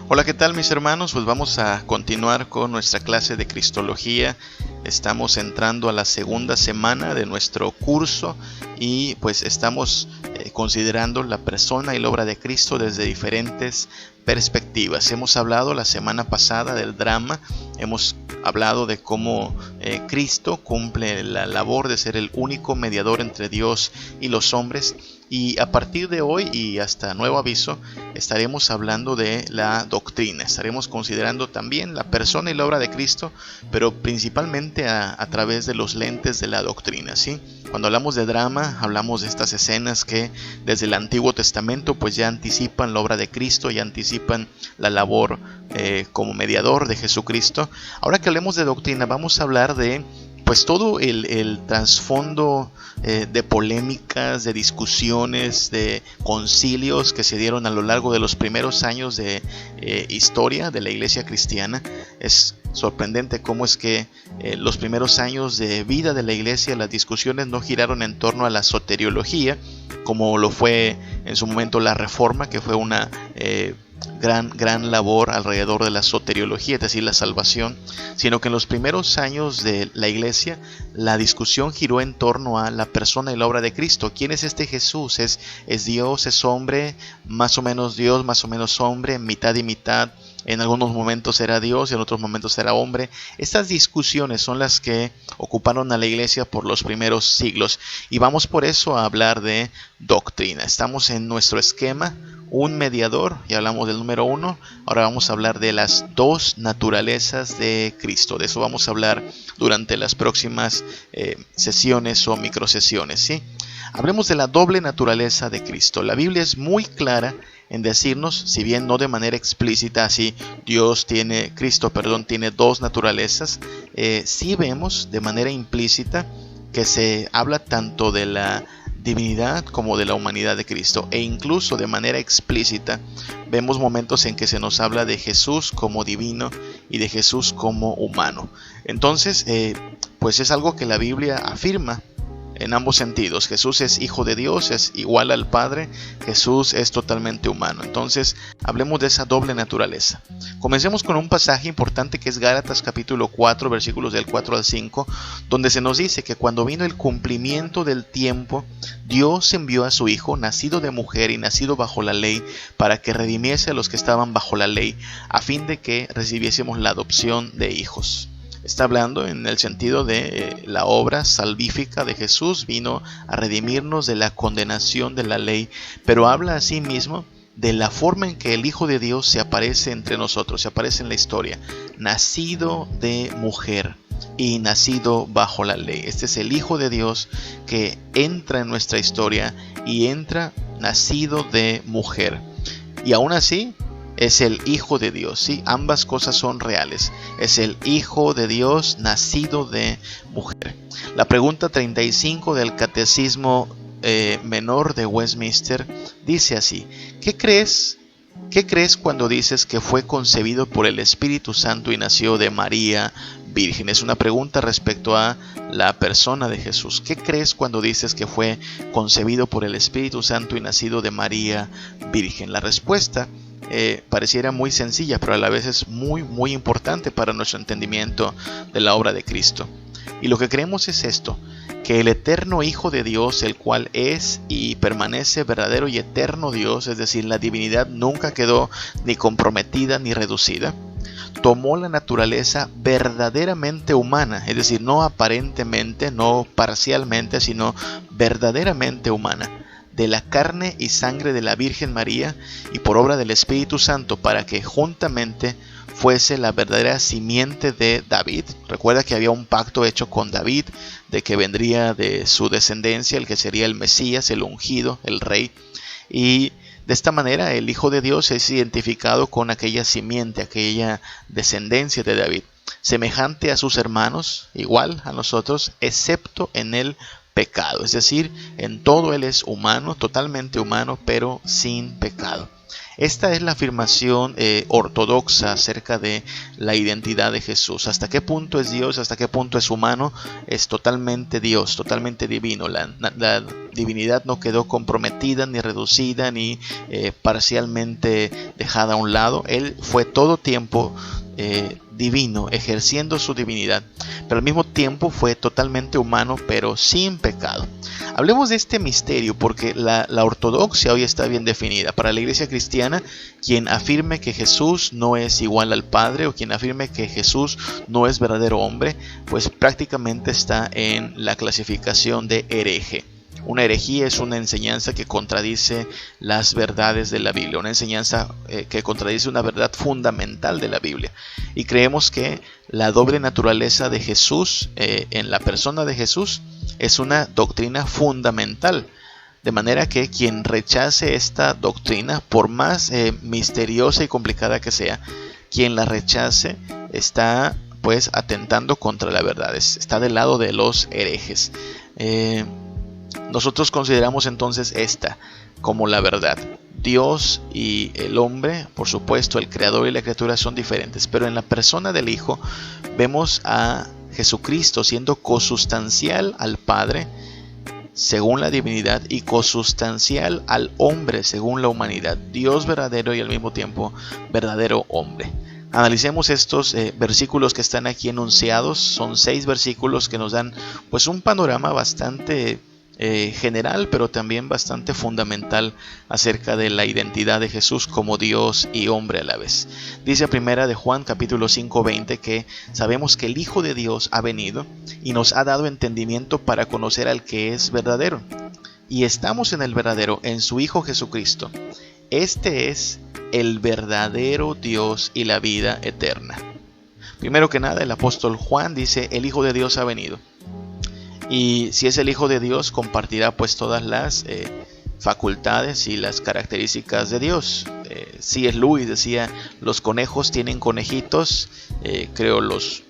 Hola, ¿qué tal mis hermanos? Pues vamos a continuar con nuestra clase de Cristología. Estamos entrando a la segunda semana de nuestro curso y pues estamos considerando la persona y la obra de Cristo desde diferentes perspectivas. Hemos hablado la semana pasada del drama, hemos hablado de cómo Cristo cumple la labor de ser el único mediador entre Dios y los hombres. Y a partir de hoy y hasta nuevo aviso, estaremos hablando de la doctrina. Estaremos considerando también la persona y la obra de Cristo, pero principalmente a través de los lentes de la doctrina, ¿sí? Cuando hablamos de drama, hablamos de estas escenas que desde el Antiguo Testamento pues ya anticipan la obra de Cristo, ya anticipan la labor como mediador de Jesucristo. Ahora que hablemos de doctrina, vamos a hablar de pues todo el trasfondo de polémicas, de discusiones, de concilios que se dieron a lo largo de los primeros años de historia de la iglesia cristiana. Es sorprendente cómo es que los primeros años de vida de la iglesia, las discusiones no giraron en torno a la soteriología, como lo fue en su momento la Reforma, que fue una gran labor alrededor de la soteriología, es decir, la salvación, sino que en los primeros años de la iglesia la discusión giró en torno a la persona y la obra de Cristo. ¿Quién es este Jesús? ¿Es Dios? ¿Es hombre? Más o menos Dios, más o menos hombre, mitad y mitad. En algunos momentos era Dios y en otros momentos era hombre. Estas discusiones son las que ocuparon a la iglesia por los primeros siglos. Y vamos por eso a hablar de doctrina. Estamos en nuestro esquema, un mediador, ya hablamos del número 1. Ahora vamos a hablar de las dos naturalezas de Cristo. De eso vamos a hablar durante las próximas sesiones o microsesiones, ¿sí? Hablemos de la doble naturaleza de Cristo. La Biblia es muy clara en decirnos, si bien no de manera explícita, así Cristo tiene dos naturalezas, sí vemos de manera implícita que se habla tanto de la divinidad como de la humanidad de Cristo, e incluso de manera explícita vemos momentos en que se nos habla de Jesús como divino y de Jesús como humano. Entonces, pues es algo que la Biblia afirma en ambos sentidos. Jesús es hijo de Dios, es igual al Padre. Jesús es totalmente humano. Entonces, hablemos de esa doble naturaleza. Comencemos con un pasaje importante que es Gálatas capítulo 4, versículos del 4 al 5, donde se nos dice que cuando vino el cumplimiento del tiempo, Dios envió a su Hijo, nacido de mujer y nacido bajo la ley, para que redimiese a los que estaban bajo la ley, a fin de que recibiésemos la adopción de hijos. Está hablando en el sentido de la obra salvífica de Jesús, vino a redimirnos de la condenación de la ley, pero habla asimismo de la forma en que el Hijo de Dios se aparece entre nosotros, se aparece en la historia, nacido de mujer y nacido bajo la ley. Este es el Hijo de Dios que entra en nuestra historia y entra nacido de mujer. Y aún así, es el Hijo de Dios, ¿sí? Ambas cosas son reales. Es el Hijo de Dios nacido de mujer. La pregunta 35 del Catecismo Menor de Westminster dice así: ¿Qué crees cuando dices que fue concebido por el Espíritu Santo y nació de María Virgen? Es una pregunta respecto a la persona de Jesús. ¿Qué crees cuando dices que fue concebido por el Espíritu Santo y nacido de María Virgen? La respuesta pareciera muy sencilla, pero a la vez es muy importante para nuestro entendimiento de la obra de Cristo. Y lo que creemos es esto: que el eterno Hijo de Dios, el cual es y permanece verdadero y eterno Dios, es decir, la divinidad nunca quedó ni comprometida ni reducida, tomó la naturaleza verdaderamente humana, es decir, no aparentemente, no parcialmente, sino verdaderamente humana, de la carne y sangre de la Virgen María y por obra del Espíritu Santo, para que juntamente fuese la verdadera simiente de David. Recuerda que había un pacto hecho con David de que vendría de su descendencia el que sería el Mesías, el ungido, el rey, y de esta manera el Hijo de Dios es identificado con aquella simiente, aquella descendencia de David, semejante a sus hermanos, igual a nosotros, excepto en el pecado. Es decir, en todo Él es humano, totalmente humano, pero sin pecado. Esta es la afirmación ortodoxa acerca de la identidad de Jesús. ¿Hasta qué punto es Dios? ¿Hasta qué punto es humano? Es totalmente Dios, totalmente divino. La divinidad no quedó comprometida, ni reducida, ni parcialmente dejada a un lado. Él fue todo tiempo divino, ejerciendo su divinidad, pero al mismo tiempo fue totalmente humano, pero sin pecado. Hablemos de este misterio porque la ortodoxia hoy está bien definida. Para la iglesia cristiana, quien afirme que Jesús no es igual al Padre, o quien afirme que Jesús no es verdadero hombre, pues prácticamente está en la clasificación de hereje. Una herejía es una enseñanza que contradice las verdades de la Biblia, una enseñanza que contradice una verdad fundamental de la Biblia. Y creemos que la doble naturaleza de Jesús, en la persona de Jesús, es una doctrina fundamental. De manera que quien rechace esta doctrina, por más misteriosa y complicada que sea, quien la rechace está pues atentando contra la verdad, está del lado de los herejes. Nosotros consideramos entonces esta como la verdad. Dios y el hombre, por supuesto, el creador y la criatura son diferentes, pero en la persona del Hijo vemos a Jesucristo siendo cosustancial al Padre según la divinidad y cosustancial al hombre según la humanidad. Dios verdadero y al mismo tiempo verdadero hombre. Analicemos estos versículos que están aquí enunciados. Son 6 versículos que nos dan pues un panorama bastante general, pero también bastante fundamental acerca de la identidad de Jesús como Dios y hombre a la vez. Dice primera de Juan capítulo 5:20 que sabemos que el Hijo de Dios ha venido y nos ha dado entendimiento para conocer al que es verdadero, y estamos en el verdadero, en su Hijo Jesucristo. Este es el verdadero Dios y la vida eterna. Primero que nada, el apóstol Juan dice: el Hijo de Dios ha venido. Y si es el Hijo de Dios, compartirá pues todas las facultades y las características de Dios. C.S. Lewis decía: los conejos tienen conejitos, creo los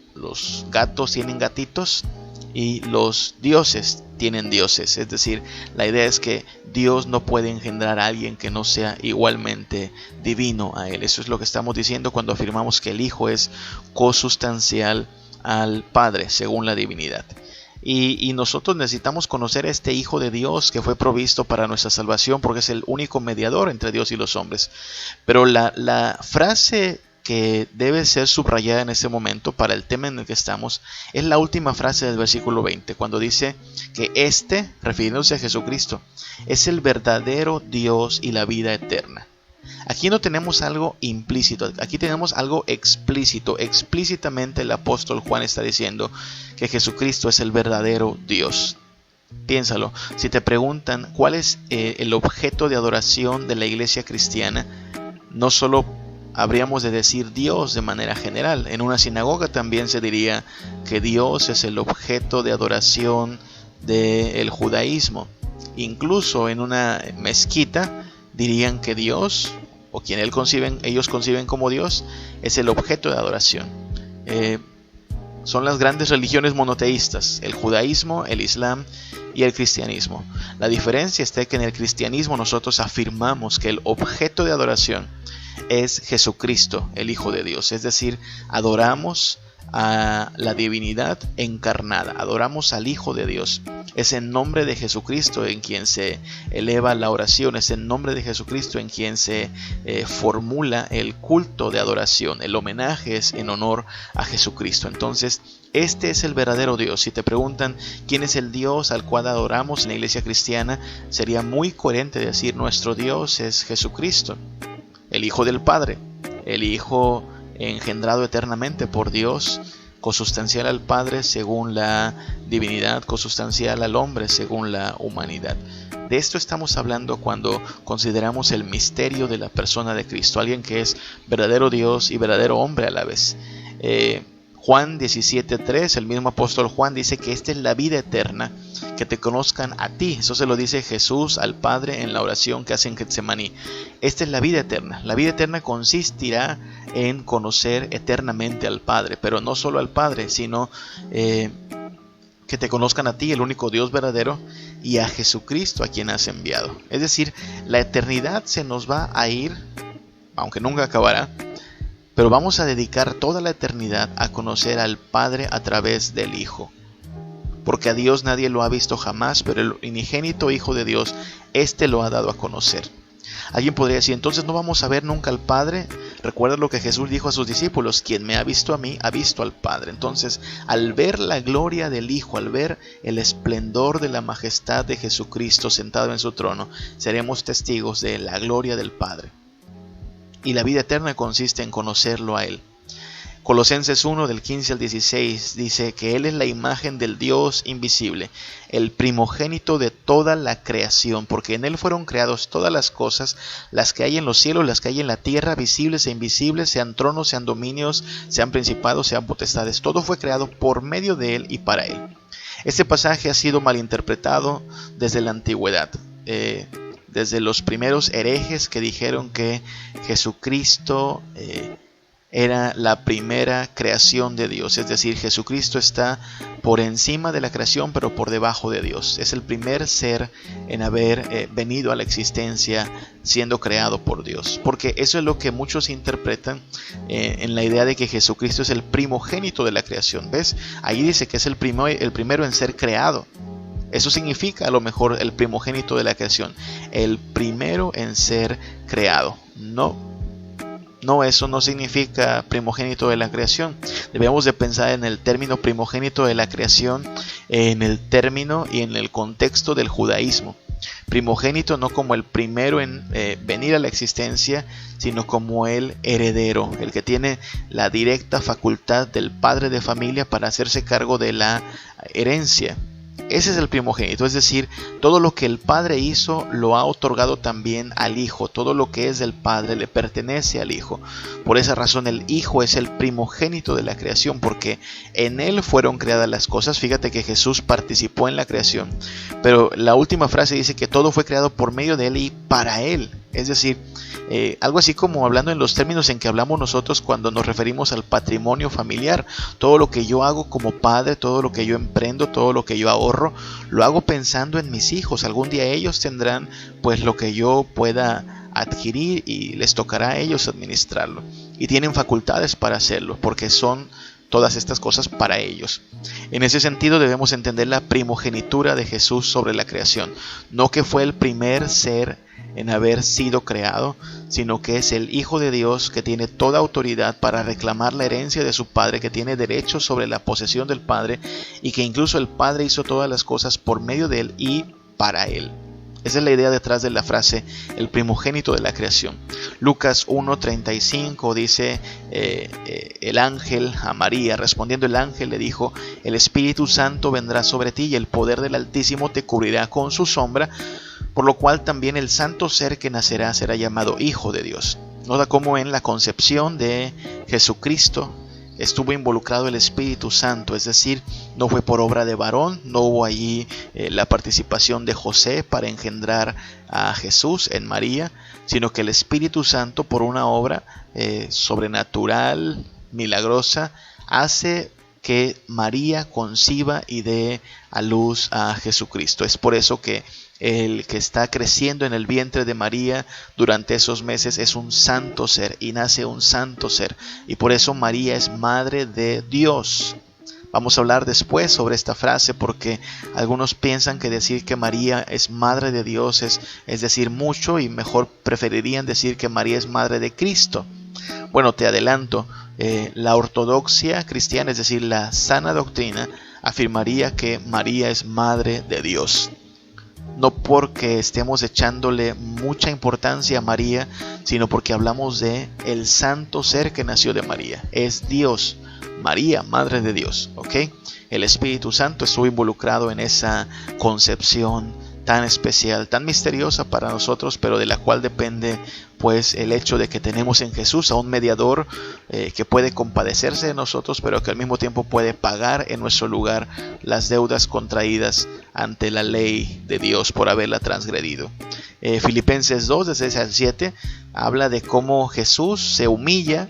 gatos tienen gatitos, y los dioses tienen dioses. Es decir, la idea es que Dios no puede engendrar a alguien que no sea igualmente divino a Él. Eso es lo que estamos diciendo cuando afirmamos que el Hijo es cosustancial al Padre según la divinidad. Y nosotros necesitamos conocer a este Hijo de Dios que fue provisto para nuestra salvación, porque es el único mediador entre Dios y los hombres. Pero la frase que debe ser subrayada en este momento para el tema en el que estamos es la última frase del versículo 20, cuando dice que este, refiriéndose a Jesucristo, es el verdadero Dios y la vida eterna. Aquí no tenemos algo implícito, aquí tenemos algo explícito. Explícitamente el apóstol Juan está diciendo que Jesucristo es el verdadero Dios. Piénsalo, si te preguntan cuál es el objeto de adoración de la iglesia cristiana, no solo habríamos de decir Dios de manera general. En una sinagoga también se diría que Dios es el objeto de adoración del judaísmo. Incluso en una mezquita dirían que Dios, o quien ellos conciben como Dios, es el objeto de adoración. Son las grandes religiones monoteístas: el judaísmo, el islam y el cristianismo. La diferencia está que en el cristianismo nosotros afirmamos que el objeto de adoración es Jesucristo, el Hijo de Dios. Es decir, adoramos a la divinidad encarnada, adoramos al Hijo de Dios. Es en nombre de Jesucristo en quien se eleva la oración, es en nombre de Jesucristo en quien se formula el culto de adoración. El homenaje es en honor a Jesucristo. Entonces, este es el verdadero Dios. Si te preguntan quién es el Dios al cual adoramos en la iglesia cristiana, sería muy coherente decir: nuestro Dios es Jesucristo, el Hijo del Padre, el Hijo engendrado eternamente por Dios, cosustancial al Padre según la divinidad, cosustancial al hombre según la humanidad. De esto estamos hablando cuando consideramos el misterio de la persona de Cristo, alguien que es verdadero Dios y verdadero hombre a la vez. Juan 17:3, el mismo apóstol Juan dice que esta es la vida eterna, que te conozcan a ti. Eso se lo dice Jesús al Padre en la oración que hace en Getsemaní. Esta es la vida eterna. La vida eterna consistirá en conocer eternamente al Padre, pero no solo al Padre, sino que que te conozcan a ti, el único Dios verdadero, y a Jesucristo a quien has enviado. Es decir, la eternidad se nos va a ir, aunque nunca acabará, pero vamos a dedicar toda la eternidad a conocer al Padre a través del Hijo. Porque a Dios nadie lo ha visto jamás, pero el unigénito Hijo de Dios, éste lo ha dado a conocer. Alguien podría decir, entonces no vamos a ver nunca al Padre. Recuerda lo que Jesús dijo a sus discípulos, quien me ha visto a mí, ha visto al Padre. Entonces, al ver la gloria del Hijo, al ver el esplendor de la majestad de Jesucristo sentado en su trono, seremos testigos de la gloria del Padre. Y la vida eterna consiste en conocerlo a Él. Colosenses 1 del 15 al 16 dice que Él es la imagen del Dios invisible, el primogénito de toda la creación, porque en Él fueron creados todas las cosas, las que hay en los cielos, las que hay en la tierra, visibles e invisibles, sean tronos, sean dominios, sean principados, sean potestades. Todo fue creado por medio de Él y para Él. Este pasaje ha sido malinterpretado desde la antigüedad. Desde los primeros herejes que dijeron que Jesucristo era la primera creación de Dios, es decir, Jesucristo está por encima de la creación pero por debajo de Dios. Es el primer ser en haber venido a la existencia siendo creado por Dios, porque eso es lo que muchos interpretan en la idea de que Jesucristo es el primogénito de la creación. ¿Ves? Ahí dice que es el primero en ser creado. Eso significa a lo mejor el primogénito de la creación, el primero en ser creado. No, eso no significa primogénito de la creación. Debemos de pensar en el término primogénito de la creación, en el término y en el contexto del judaísmo. Primogénito no como el primero en venir a la existencia, sino como el heredero, el que tiene la directa facultad del padre de familia para hacerse cargo de la herencia. Ese es el primogénito, es decir, todo lo que el Padre hizo lo ha otorgado también al Hijo. Todo lo que es del Padre le pertenece al Hijo. Por esa razón el Hijo es el primogénito de la creación, porque en Él fueron creadas las cosas. Fíjate que Jesús participó en la creación, pero la última frase dice que todo fue creado por medio de Él y para Él. Es decir, algo así como hablando en los términos en que hablamos nosotros cuando nos referimos al patrimonio familiar. Todo lo que yo hago como padre, todo lo que yo emprendo, todo lo que yo ahorro, lo hago pensando en mis hijos. Algún día ellos tendrán pues lo que yo pueda adquirir y les tocará a ellos administrarlo. Y tienen facultades para hacerlo porque son todas estas cosas para ellos. En ese sentido debemos entender la primogenitura de Jesús sobre la creación. No que fue el primer ser en haber sido creado, sino que es el Hijo de Dios que tiene toda autoridad para reclamar la herencia de su Padre, que tiene derecho sobre la posesión del Padre y que incluso el Padre hizo todas las cosas por medio de Él y para Él. Esa es la idea detrás de la frase el primogénito de la creación. Lucas 1:35 dice el ángel a María, respondiendo el ángel le dijo: el Espíritu Santo vendrá sobre ti y el poder del Altísimo te cubrirá con su sombra, por lo cual también el santo ser que nacerá será llamado Hijo de Dios. Nota cómo en la concepción de Jesucristo estuvo involucrado el Espíritu Santo, es decir, no fue por obra de varón, no hubo allí la participación de José para engendrar a Jesús en María, sino que el Espíritu Santo, por una obra sobrenatural, milagrosa, hace que María conciba y dé a luz a Jesucristo. Es por eso que el que está creciendo en el vientre de María durante esos meses es un santo ser y nace un santo ser. Y por eso María es madre de Dios. Vamos a hablar después sobre esta frase porque algunos piensan que decir que María es madre de Dios es decir mucho y mejor preferirían decir que María es madre de Cristo. Bueno, te adelanto, la ortodoxia cristiana, es decir, la sana doctrina, afirmaría que María es madre de Dios. No porque estemos echándole mucha importancia a María, sino porque hablamos de el santo ser que nació de María. Es Dios, María, madre de Dios, ¿ok? El Espíritu Santo estuvo involucrado en esa concepción tan especial, tan misteriosa para nosotros, pero de la cual depende pues el hecho de que tenemos en Jesús a un mediador que puede compadecerse de nosotros, pero que al mismo tiempo puede pagar en nuestro lugar las deudas contraídas ante la ley de Dios por haberla transgredido. Filipenses 2, de 6 al 7, habla de cómo Jesús se humilla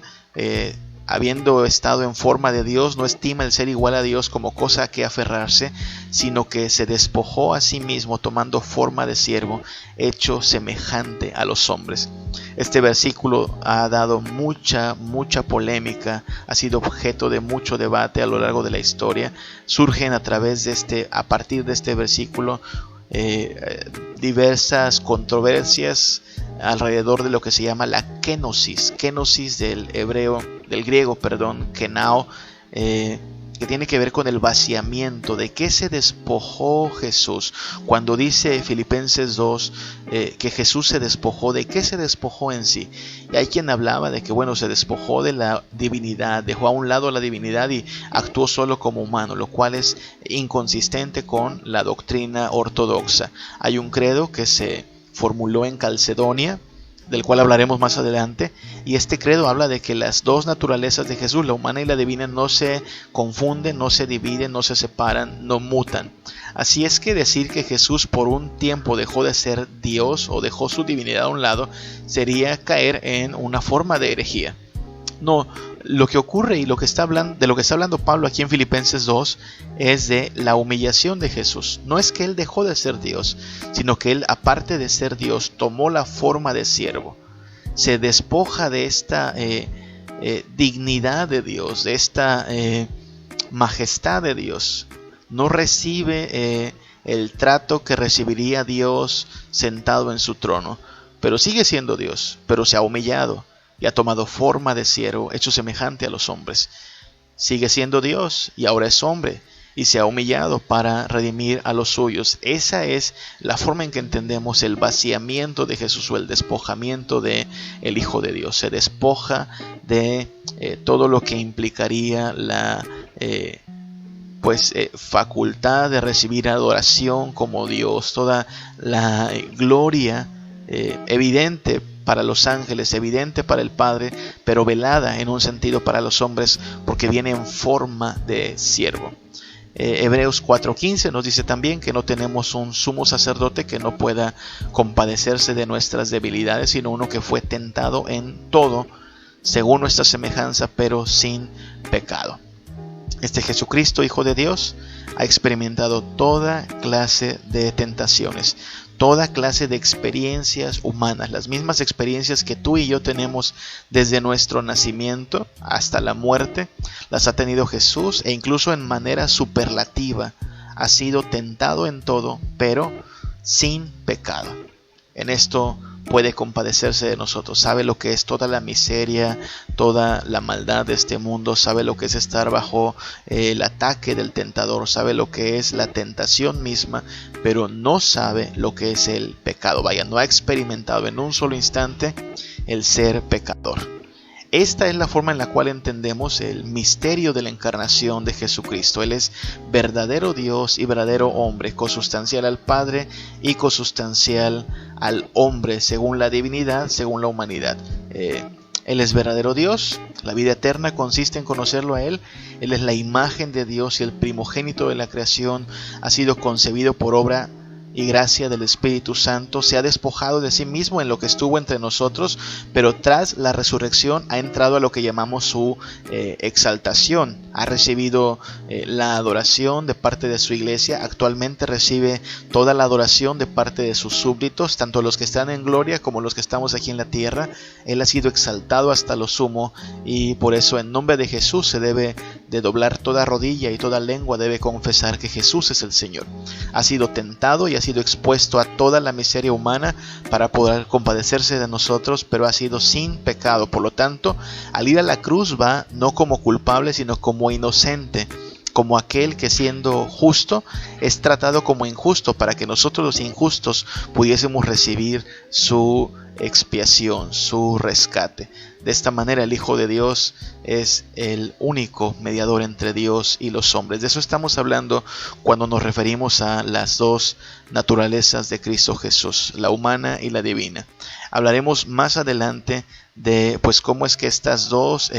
habiendo estado en forma de Dios, no estima el ser igual a Dios como cosa a que aferrarse, sino que se despojó a sí mismo tomando forma de siervo, hecho semejante a los hombres. Este versículo ha dado mucha polémica, ha sido objeto de mucho debate a lo largo de la historia. Surgen a partir de este versículo, diversas controversias alrededor de lo que se llama la kenosis del griego, kenao, que tiene que ver con el vaciamiento. ¿De qué se despojó Jesús? Cuando dice Filipenses 2 que Jesús se despojó, ¿de qué se despojó en sí? Y hay quien hablaba de que se despojó de la divinidad, dejó a un lado la divinidad y actuó solo como humano, lo cual es inconsistente con la doctrina ortodoxa. Hay un credo que se formuló en Calcedonia, del cual hablaremos más adelante, y este credo habla de que las dos naturalezas de Jesús, la humana y la divina, no se confunden, no se dividen, no se separan, no mutan. Así es que decir que Jesús por un tiempo dejó de ser Dios o dejó su divinidad a un lado sería caer en una forma de herejía. No, lo que ocurre y de lo que está hablando Pablo aquí en Filipenses 2 es de la humillación de Jesús. No es que él dejó de ser Dios, sino que él, aparte de ser Dios, tomó la forma de siervo. Se despoja de esta dignidad de Dios, de esta majestad de Dios. No recibe el trato que recibiría Dios sentado en su trono, pero sigue siendo Dios, pero se ha humillado y ha tomado forma de siervo, hecho semejante a los hombres. Sigue siendo Dios y ahora es hombre y se ha humillado para redimir a los suyos. Esa es la forma en que entendemos el vaciamiento de Jesús o el despojamiento de el Hijo de Dios. Se despoja de todo lo que implicaría la facultad de recibir adoración como Dios, toda la gloria evidente para los ángeles, evidente para el Padre, pero velada en un sentido para los hombres, porque viene en forma de siervo. Hebreos 4:15 nos dice también que no tenemos un sumo sacerdote que no pueda compadecerse de nuestras debilidades, sino uno que fue tentado en todo, según nuestra semejanza, pero sin pecado. Este Jesucristo, Hijo de Dios, ha experimentado toda clase de tentaciones, toda clase de experiencias humanas, las mismas experiencias que tú y yo tenemos desde nuestro nacimiento hasta la muerte, las ha tenido Jesús, e incluso en manera superlativa ha sido tentado en todo, pero sin pecado. En esto puede compadecerse de nosotros, sabe lo que es toda la miseria, toda la maldad de este mundo, sabe lo que es estar bajo el ataque del tentador, sabe lo que es la tentación misma, pero no sabe lo que es el pecado. Vaya, no ha experimentado en un solo instante el ser pecador. Esta es la forma en la cual entendemos el misterio de la encarnación de Jesucristo. Él es verdadero Dios y verdadero hombre, consustancial al Padre y consustancial al hombre, según la divinidad, según la humanidad. Él es verdadero Dios, la vida eterna consiste en conocerlo a Él. Él es la imagen de Dios y el primogénito de la creación, ha sido concebido por obra y gracia del Espíritu Santo, se ha despojado de sí mismo en lo que estuvo entre nosotros, pero tras la resurrección ha entrado a lo que llamamos su exaltación. Ha recibido la adoración de parte de su iglesia, actualmente recibe toda la adoración de parte de sus súbditos, tanto los que están en gloria como los que estamos aquí en la tierra. Él ha sido exaltado hasta lo sumo, y por eso en nombre de Jesús se debe de doblar toda rodilla y toda lengua debe confesar que Jesús es el Señor. Ha sido tentado y ha sido expuesto a toda la miseria humana para poder compadecerse de nosotros, pero ha sido sin pecado. Por lo tanto, al ir a la cruz va no como culpable, sino como inocente, como aquel que siendo justo es tratado como injusto, para que nosotros los injustos pudiésemos recibir su expiación, su rescate. De esta manera el Hijo de Dios es el único mediador entre Dios y los hombres. De eso estamos hablando cuando nos referimos a las dos naturalezas de Cristo Jesús, la humana y la divina. Hablaremos más adelante de cómo es que estas dos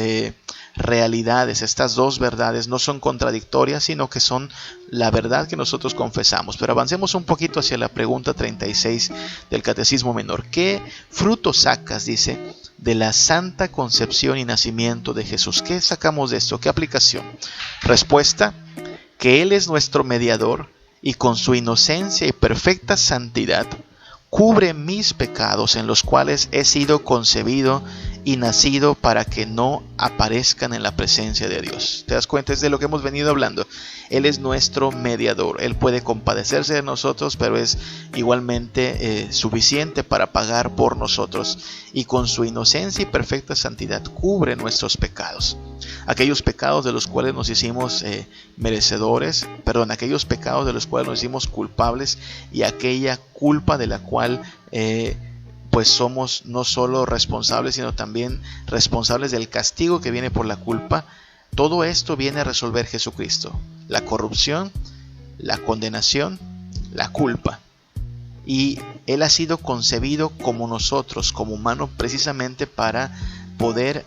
realidades, estas dos verdades no son contradictorias, sino que son la verdad que nosotros confesamos. Pero avancemos un poquito hacia la pregunta 36 del Catecismo Menor. ¿Qué fruto sacas, dice, de la santa concepción y nacimiento de Jesús. ¿Qué sacamos de esto? ¿Qué aplicación? Respuesta: que Él es nuestro mediador y con su inocencia y perfecta santidad cubre mis pecados, en los cuales he sido concebido y nacido para que no aparezcan en la presencia de Dios. ¿Te das cuenta? Es de lo que hemos venido hablando. Él es nuestro mediador. Él puede compadecerse de nosotros, pero es igualmente suficiente para pagar por nosotros. Y con su inocencia y perfecta santidad cubre nuestros pecados. Aquellos pecados de los cuales nos hicimos aquellos pecados de los cuales nos hicimos culpables, y aquella culpa de la cual pues somos no solo responsables, sino también responsables del castigo que viene por la culpa. Todo esto viene a resolver Jesucristo: la corrupción, la condenación, la culpa. Y Él ha sido concebido como nosotros, como humano, precisamente para poder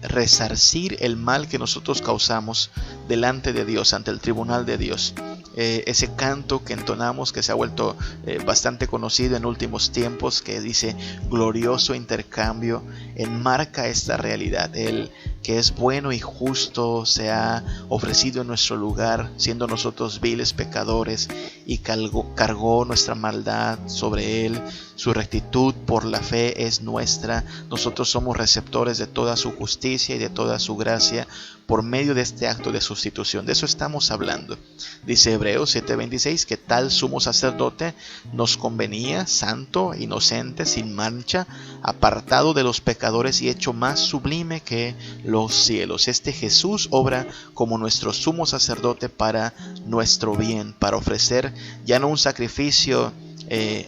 resarcir el mal que nosotros causamos delante de Dios, ante el tribunal de Dios. Ese canto que entonamos, que se ha vuelto bastante conocido en últimos tiempos, que dice glorioso intercambio, enmarca esta realidad. Él, que es bueno y justo, se ha ofrecido en nuestro lugar, siendo nosotros viles pecadores, y cargó nuestra maldad sobre Él. Su rectitud por la fe es nuestra. Nosotros somos receptores de toda su justicia y de toda su gracia por medio de este acto de sustitución. De eso estamos hablando. Dice Hebreos 7:26 que tal sumo sacerdote nos convenía, santo, inocente, sin mancha, apartado de los pecadores y hecho más sublime que los cielos. Este Jesús obra como nuestro sumo sacerdote para nuestro bien, para ofrecer ya no un sacrificio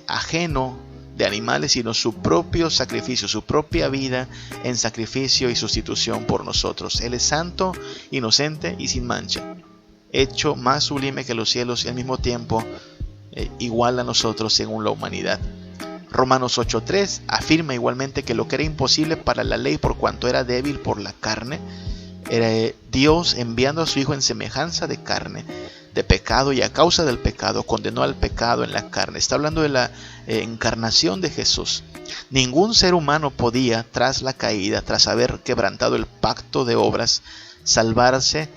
ajeno de animales, sino su propio sacrificio, su propia vida en sacrificio y sustitución por nosotros. Él es santo, inocente y sin mancha, hecho más sublime que los cielos y al mismo tiempo igual a nosotros según la humanidad. Romanos 8:3 afirma igualmente que lo que era imposible para la ley por cuanto era débil por la carne, era Dios enviando a su Hijo en semejanza de carne, de pecado, y a causa del pecado condenó al pecado en la carne. Está hablando de la encarnación de Jesús. Ningún ser humano podía, tras la caída, tras haber quebrantado el pacto de obras, salvarse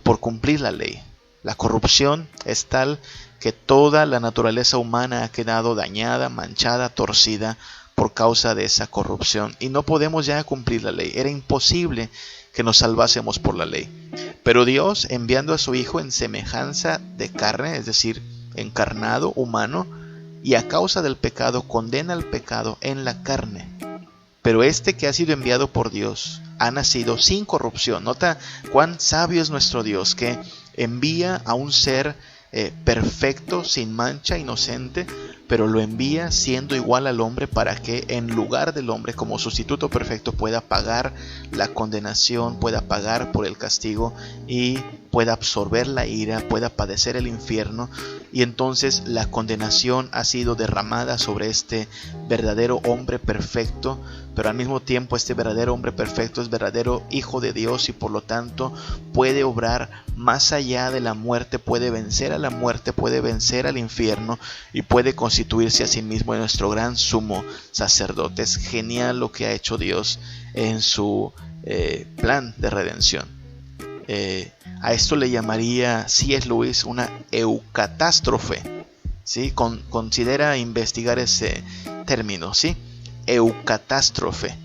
por cumplir la ley. La corrupción es tal que toda la naturaleza humana ha quedado dañada, manchada, torcida por causa de esa corrupción, y no podemos ya cumplir la ley. Era imposible que nos salvásemos por la ley. Pero Dios, enviando a su Hijo en semejanza de carne, es decir, encarnado, humano, y a causa del pecado condena al pecado en la carne. Pero este que ha sido enviado por Dios ha nacido sin corrupción. Nota cuán sabio es nuestro Dios, que envía a un ser perfecto, sin mancha, inocente, pero lo envía siendo igual al hombre para que en lugar del hombre, como sustituto perfecto, pueda pagar la condenación, pueda pagar por el castigo y pueda absorber la ira, pueda padecer el infierno. Y entonces la condenación ha sido derramada sobre este verdadero hombre perfecto, pero al mismo tiempo este verdadero hombre perfecto es verdadero Hijo de Dios, y por lo tanto puede obrar más allá de la muerte, puede vencer a la muerte, puede vencer al infierno y puede constituirse a sí mismo en nuestro gran sumo sacerdote. Es genial lo que ha hecho Dios en su plan de redención. A esto le llamaría C.S. Lewis una eucatástrofe, ¿sí? Considera investigar ese término, ¿sí? Eucatástrofe,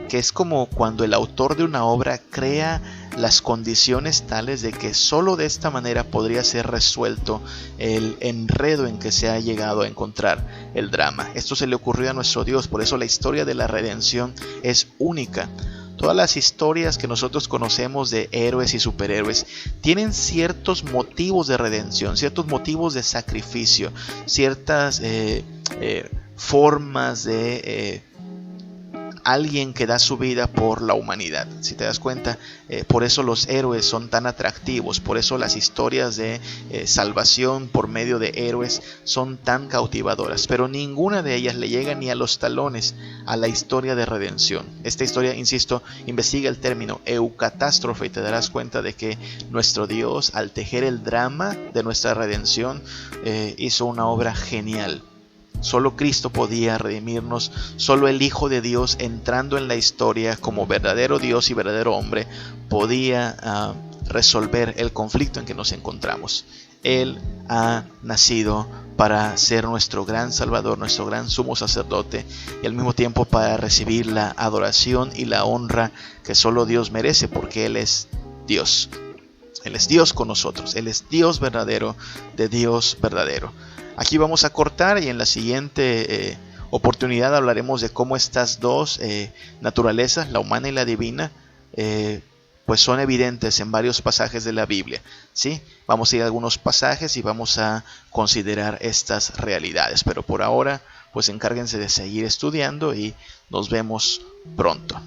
que es como cuando el autor de una obra crea las condiciones tales de que solo de esta manera podría ser resuelto el enredo en que se ha llegado a encontrar el drama. Esto se le ocurrió a nuestro Dios, por eso la historia de la redención es única. Todas las historias que nosotros conocemos de héroes y superhéroes tienen ciertos motivos de redención, ciertos motivos de sacrificio, ciertas formas de alguien que da su vida por la humanidad. Si te das cuenta, por eso los héroes son tan atractivos, por eso las historias de salvación por medio de héroes son tan cautivadoras, pero ninguna de ellas le llega ni a los talones a la historia de redención. Esta historia, insisto, investiga el término eucatástrofe y te darás cuenta de que nuestro Dios, al tejer el drama de nuestra redención, hizo una obra genial. Solo Cristo podía redimirnos, solo el Hijo de Dios entrando en la historia como verdadero Dios y verdadero hombre podía resolver el conflicto en que nos encontramos. Él ha nacido para ser nuestro gran Salvador, nuestro gran sumo sacerdote, y al mismo tiempo para recibir la adoración y la honra que solo Dios merece, porque Él es Dios. Él es Dios con nosotros, Él es Dios verdadero de Dios verdadero. Aquí vamos a cortar y en la siguiente oportunidad hablaremos de cómo estas dos naturalezas, la humana y la divina, pues son evidentes en varios pasajes de la Biblia, ¿sí? Vamos a ir a algunos pasajes y vamos a considerar estas realidades, pero por ahora pues encárguense de seguir estudiando y nos vemos pronto.